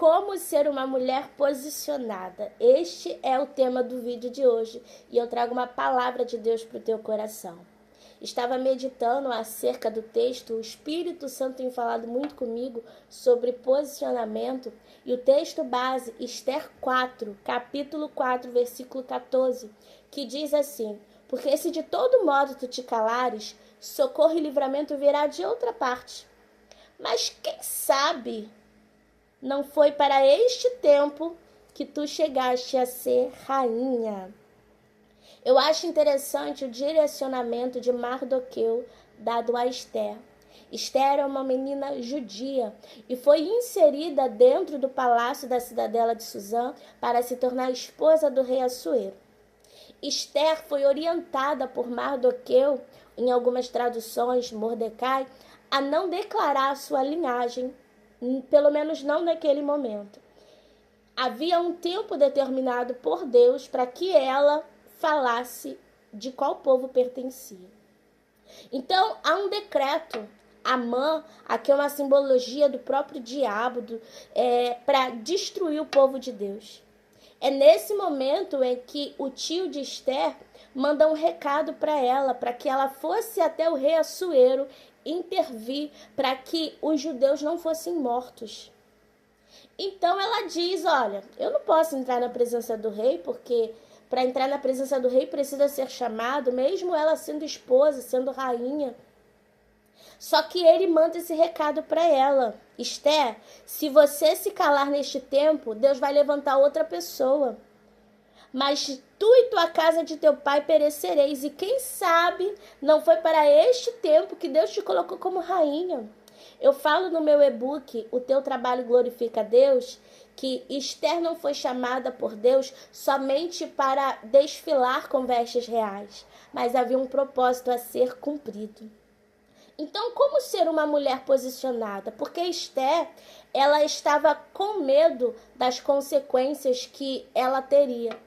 Como ser uma mulher posicionada. Este é o tema do vídeo de hoje e eu trago uma palavra de Deus para o teu coração. Estava meditando acerca do texto, o Espírito Santo tem falado muito comigo sobre posicionamento e o texto base, Esther 4, capítulo 4, versículo 14, que diz assim: porque se de todo modo tu te calares, socorro e livramento virá de outra parte. Mas quem sabe não foi para este tempo que tu chegaste a ser rainha. Eu acho interessante o direcionamento de Mardoqueu dado a Esther. Esther é uma menina judia e foi inserida dentro do palácio da cidadela de Suzã para se tornar esposa do rei Assuero. Esther foi orientada por Mardoqueu, em algumas traduções, Mordecai, a não declarar sua linhagem, pelo menos não naquele momento. Havia um tempo determinado por Deus para que ela falasse de qual povo pertencia. Então, há um decreto. Amã, aqui é uma simbologia do próprio diabo, para destruir o povo de Deus. É nesse momento em que o tio de Esther manda um recado para ela, para que ela fosse até o rei Assuero intervir para que os judeus não fossem mortos. Então ela diz, olha, eu não posso entrar na presença do rei, porque para entrar na presença do rei precisa ser chamado, mesmo ela sendo esposa, sendo rainha. Só que ele manda esse recado para ela: Esther, se você se calar neste tempo, Deus vai levantar outra pessoa. Mas tu e tua casa de teu pai perecereis, e quem sabe não foi para este tempo que Deus te colocou como rainha. Eu falo no meu e-book, O Teu Trabalho Glorifica a Deus, que Esther não foi chamada por Deus somente para desfilar com vestes reais, mas havia um propósito a ser cumprido. Então, como ser uma mulher posicionada? Porque Esther, ela estava com medo das consequências que ela teria.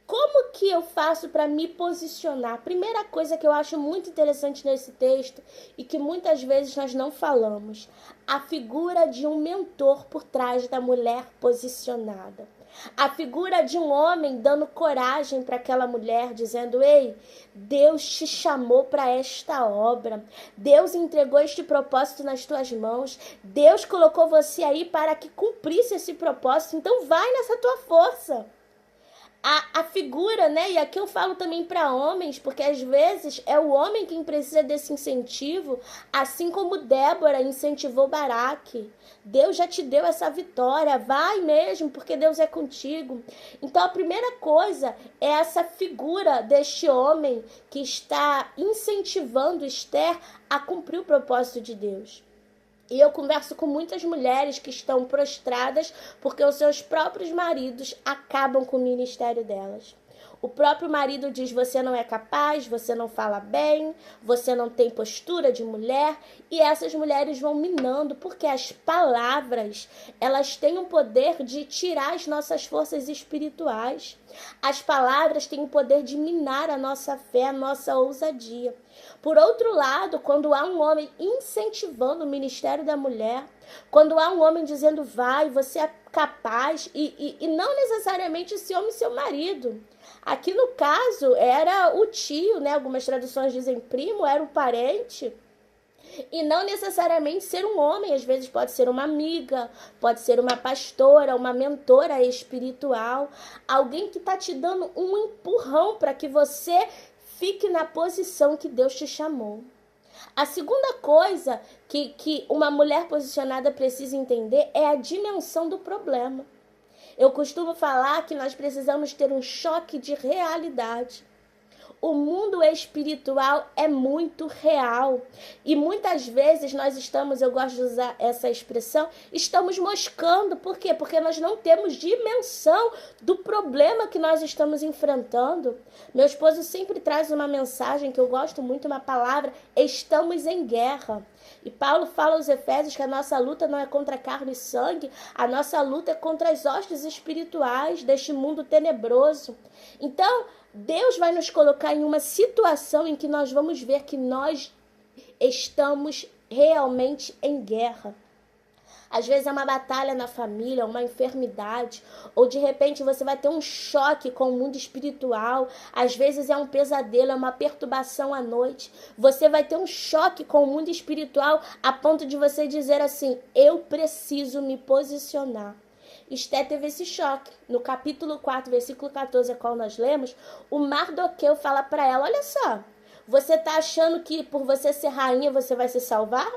Como que eu faço para me posicionar? Primeira coisa que eu acho muito interessante nesse texto e que muitas vezes nós não falamos, a figura de um mentor por trás da mulher posicionada. A figura de um homem dando coragem para aquela mulher, dizendo: ei, Deus te chamou para esta obra. Deus entregou este propósito nas tuas mãos. Deus colocou você aí para que cumprisse esse propósito. Então vai nessa tua força. A figura, né? E aqui eu falo também para homens, porque às vezes é o homem quem precisa desse incentivo, assim como Débora incentivou Baraque. Deus já te deu essa vitória, vai mesmo, porque Deus é contigo. Então a primeira coisa é essa figura deste homem que está incentivando Esther a cumprir o propósito de Deus. E eu converso com muitas mulheres que estão prostradas porque os seus próprios maridos acabam com o ministério delas. O próprio marido diz: você não é capaz, você não fala bem, você não tem postura de mulher. E essas mulheres vão minando, porque as palavras, elas têm o poder de tirar as nossas forças espirituais. As palavras têm o poder de minar a nossa fé, a nossa ousadia. Por outro lado, quando há um homem incentivando o ministério da mulher, quando há um homem dizendo: vai, você é capaz, e não necessariamente esse homem seu marido. Aqui no caso era o tio, né? Algumas traduções dizem primo, era o parente. E não necessariamente ser um homem, às vezes pode ser uma amiga, pode ser uma pastora, uma mentora espiritual, alguém que está te dando um empurrão para que você fique na posição que Deus te chamou. A segunda coisa que uma mulher posicionada precisa entender é a dimensão do problema. Eu costumo falar que nós precisamos ter um choque de realidade. O mundo espiritual é muito real. E muitas vezes nós estamos, eu gosto de usar essa expressão, estamos moscando. Por quê? Porque nós não temos dimensão do problema que nós estamos enfrentando. Meu esposo sempre traz uma mensagem que eu gosto muito, uma palavra: estamos em guerra. E Paulo fala aos Efésios que a nossa luta não é contra carne e sangue, a nossa luta é contra as hostes espirituais deste mundo tenebroso. Então, Deus vai nos colocar em uma situação em que nós vamos ver que nós estamos realmente em guerra. Às vezes é uma batalha na família, uma enfermidade, ou de repente você vai ter um choque com o mundo espiritual. Às vezes é um pesadelo, é uma perturbação à noite. Você vai ter um choque com o mundo espiritual a ponto de você dizer assim: eu preciso me posicionar. Esté teve esse choque. No capítulo 4, versículo 14, a qual nós lemos, o Mardoqueu fala para ela: olha só, você está achando que por você ser rainha você vai se salvar?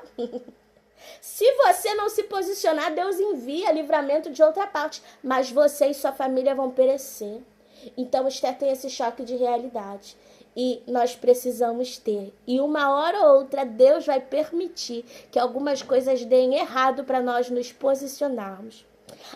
Se você não se posicionar, Deus envia livramento de outra parte, mas você e sua família vão perecer. Então Esther tem esse choque de realidade. E nós precisamos ter. E uma hora ou outra, Deus vai permitir que algumas coisas deem errado para nós nos posicionarmos.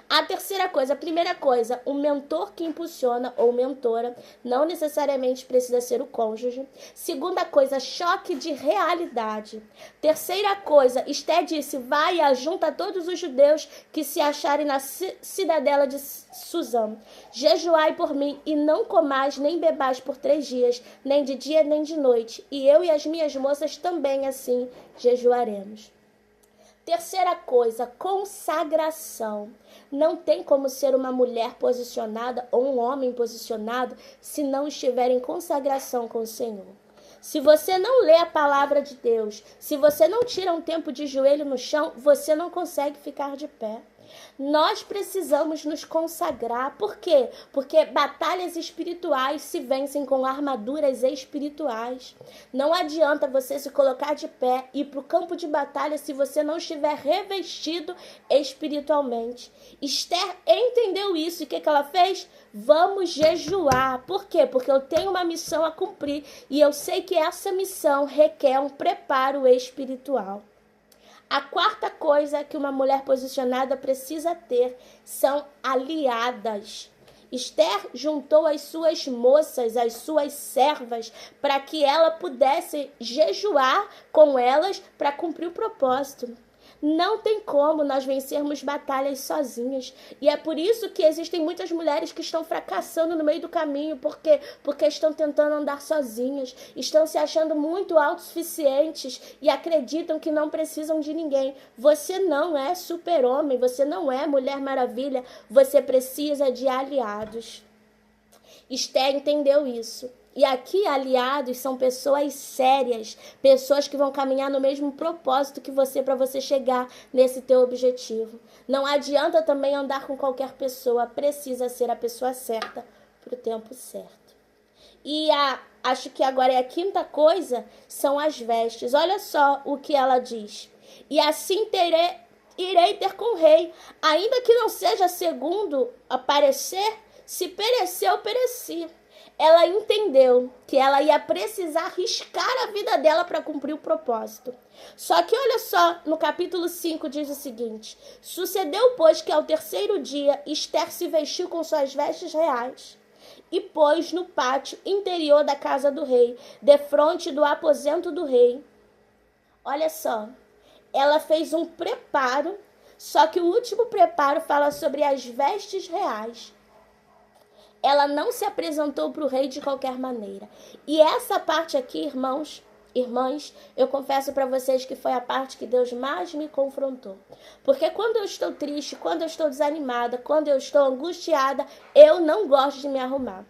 A terceira coisa, a primeira coisa, o mentor que impulsiona ou mentora não necessariamente precisa ser o cônjuge. Segunda coisa, choque de realidade. Terceira coisa, Esté disse: vai e ajunta todos os judeus que se acharem na cidadela de Suzã. Jejuai por mim e não comais nem bebais por 3 dias, nem de dia nem de noite. E eu e as minhas moças também assim jejuaremos. Terceira coisa, consagração. Não tem como ser uma mulher posicionada ou um homem posicionado se não estiver em consagração com o Senhor. Se você não lê a palavra de Deus, se você não tira um tempo de joelho no chão, você não consegue ficar de pé. Nós precisamos nos consagrar. Por quê? Porque batalhas espirituais se vencem com armaduras espirituais. Não adianta você se colocar de pé e ir para o campo de batalha se você não estiver revestido espiritualmente. Esther entendeu isso e o que ela fez? Vamos jejuar. Por quê? Porque eu tenho uma missão a cumprir e eu sei que essa missão requer um preparo espiritual. A quarta coisa que uma mulher posicionada precisa ter são aliadas. Esther juntou as suas moças, as suas servas, para que ela pudesse jejuar com elas para cumprir o propósito. Não tem como nós vencermos batalhas sozinhas. E é por isso que existem muitas mulheres que estão fracassando no meio do caminho. Por quê? Porque estão tentando andar sozinhas. Estão se achando muito autossuficientes e acreditam que não precisam de ninguém. Você não é super-homem, você não é Mulher Maravilha. Você precisa de aliados. Esther entendeu isso. E aqui, aliados são pessoas sérias, pessoas que vão caminhar no mesmo propósito que você, para você chegar nesse teu objetivo. Não adianta também andar com qualquer pessoa, precisa ser a pessoa certa para o tempo certo. E acho que agora é a quinta coisa, são as vestes. Olha só o que ela diz. E assim irei ter com o rei, ainda que não seja segundo a parecer, se pereceu, pereci. Ela entendeu que ela ia precisar arriscar a vida dela para cumprir o propósito. Só que olha só, no capítulo 5 diz o seguinte: sucedeu, pois, que ao terceiro dia Esther se vestiu com suas vestes reais e pôs no pátio interior da casa do rei, defronte do aposento do rei. Olha só, ela fez um preparo, só que o último preparo fala sobre as vestes reais. Ela não se apresentou para o rei de qualquer maneira. E essa parte aqui, irmãs, eu confesso para vocês que foi a parte que Deus mais me confrontou. Porque quando eu estou triste, quando eu estou desanimada, quando eu estou angustiada, eu não gosto de me arrumar.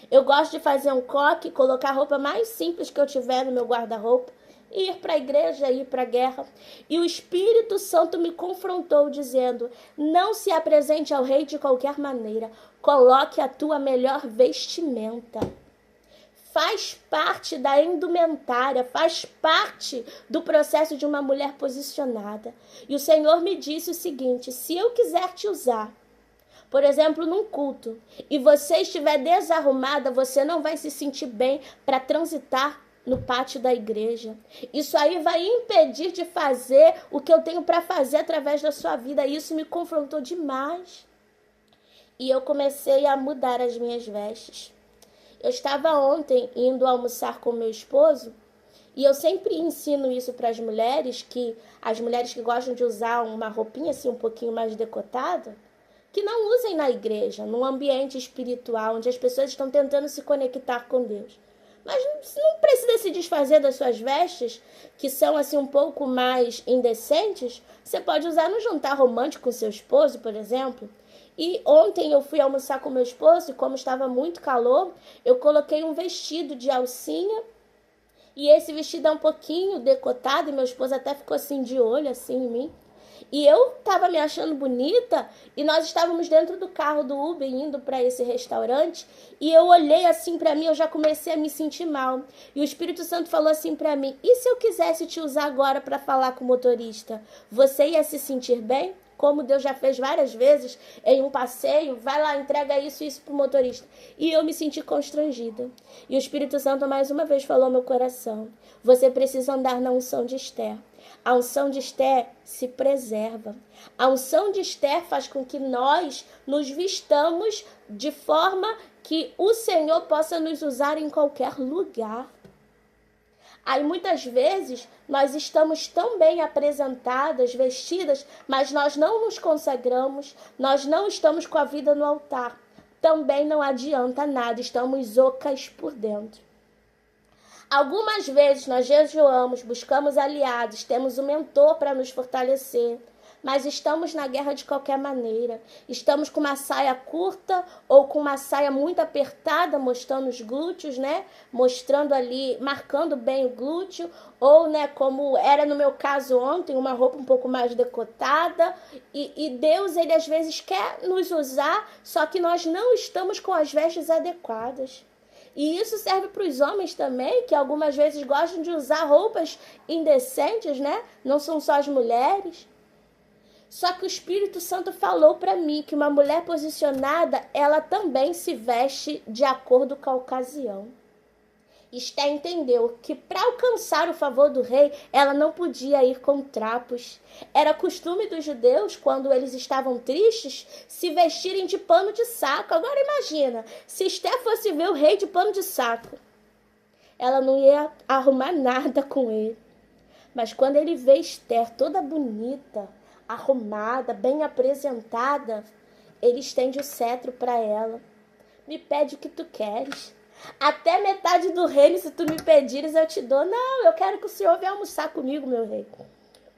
Eu gosto de fazer um coque, colocar a roupa mais simples que eu tiver no meu guarda-roupa, ir para a igreja, ir para a guerra. E o Espírito Santo me confrontou dizendo: não se apresente ao rei de qualquer maneira, coloque a tua melhor vestimenta. Faz parte da indumentária, faz parte do processo de uma mulher posicionada. E o Senhor me disse o seguinte: se eu quiser te usar, por exemplo, num culto, e você estiver desarrumada, você não vai se sentir bem para transitar no pátio da igreja. Isso aí vai impedir de fazer o que eu tenho para fazer através da sua vida. Isso me confrontou demais. E eu comecei a mudar as minhas vestes. Eu estava ontem indo almoçar com meu esposo, e eu sempre ensino isso para as mulheres que gostam de usar uma roupinha assim um pouquinho mais decotada, que não usem na igreja, num ambiente espiritual, onde as pessoas estão tentando se conectar com Deus. Mas não precisa se desfazer das suas vestes, que são assim um pouco mais indecentes. Você pode usar no jantar romântico com seu esposo, por exemplo. E ontem eu fui almoçar com meu esposo e como estava muito calor, eu coloquei um vestido de alcinha. E esse vestido é um pouquinho decotado e meu esposo até ficou assim de olho assim em mim. E eu tava me achando bonita e nós estávamos dentro do carro do Uber indo para esse restaurante e eu olhei assim para mim, eu já comecei a me sentir mal. E o Espírito Santo falou assim para mim: "E se eu quisesse te usar agora para falar com o motorista? Você ia se sentir bem?" Como Deus já fez várias vezes em um passeio, vai lá, entrega isso e isso pro motorista. E eu me senti constrangida. E o Espírito Santo mais uma vez falou ao meu coração: você precisa andar na unção de Esther. A unção de Esther se preserva. A unção de Esther faz com que nós nos vistamos de forma que o Senhor possa nos usar em qualquer lugar. Aí muitas vezes nós estamos tão bem apresentadas, vestidas, mas nós não nos consagramos, nós não estamos com a vida no altar. Também não adianta nada, estamos ocas por dentro. Algumas vezes nós jejuamos, buscamos aliados, temos um mentor para nos fortalecer, mas estamos na guerra de qualquer maneira. Estamos com uma saia curta ou com uma saia muito apertada, mostrando os glúteos, né? Mostrando ali, marcando bem o glúteo, ou, né, como era no meu caso ontem, uma roupa um pouco mais decotada. E Deus, ele às vezes quer nos usar, só que nós não estamos com as vestes adequadas. E isso serve para os homens também, que algumas vezes gostam de usar roupas indecentes, né? Não são só as mulheres. Só que o Espírito Santo falou para mim que uma mulher posicionada, ela também se veste de acordo com a ocasião. Esther entendeu que para alcançar o favor do rei, ela não podia ir com trapos. Era costume dos judeus, quando eles estavam tristes, se vestirem de pano de saco. Agora imagina, se Esther fosse ver o rei de pano de saco, ela não ia arrumar nada com ele. Mas quando ele vê Esther toda bonita, arrumada, bem apresentada, ele estende o cetro para ela. Me pede o que tu queres. Até metade do reino, se tu me pedires, eu te dou. Não, eu quero que o Senhor venha almoçar comigo, meu rei,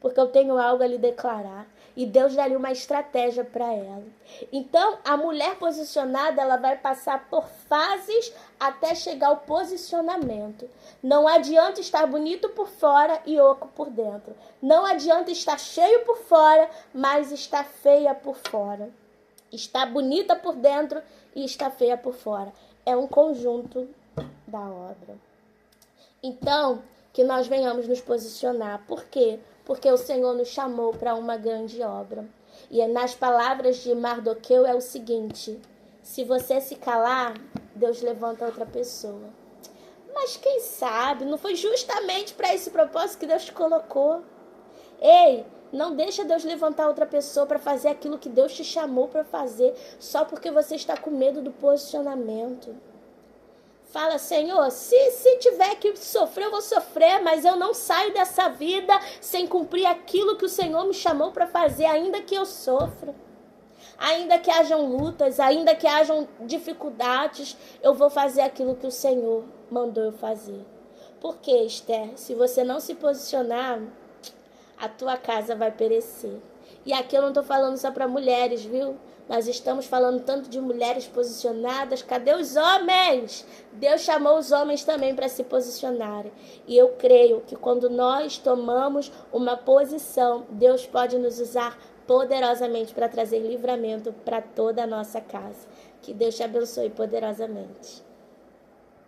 porque eu tenho algo a lhe declarar. E Deus dá-lhe uma estratégia para ela. Então, a mulher posicionada, ela vai passar por fases até chegar ao posicionamento. Não adianta estar bonito por fora e oco por dentro. Não adianta estar cheio por fora, mas estar feia por fora. Está bonita por dentro e está feia por fora. É um conjunto da obra. Então, que nós venhamos nos posicionar. Por quê? Porque o Senhor nos chamou para uma grande obra. E nas palavras de Mardoqueu é o seguinte: se você se calar, Deus levanta outra pessoa. Mas quem sabe, não foi justamente para esse propósito que Deus te colocou. Ei, não deixa Deus levantar outra pessoa para fazer aquilo que Deus te chamou para fazer, só porque você está com medo do posicionamento. Fala: Senhor, se tiver que sofrer, eu vou sofrer, mas eu não saio dessa vida sem cumprir aquilo que o Senhor me chamou para fazer, ainda que eu sofra. Ainda que hajam lutas, ainda que hajam dificuldades, eu vou fazer aquilo que o Senhor mandou eu fazer. Porque, Esther, se você não se posicionar, a tua casa vai perecer. E aqui eu não estou falando só para mulheres, viu? Nós estamos falando tanto de mulheres posicionadas. Cadê os homens? Deus chamou os homens também para se posicionarem. E eu creio que quando nós tomamos uma posição, Deus pode nos usar poderosamente para trazer livramento para toda a nossa casa. Que Deus te abençoe poderosamente.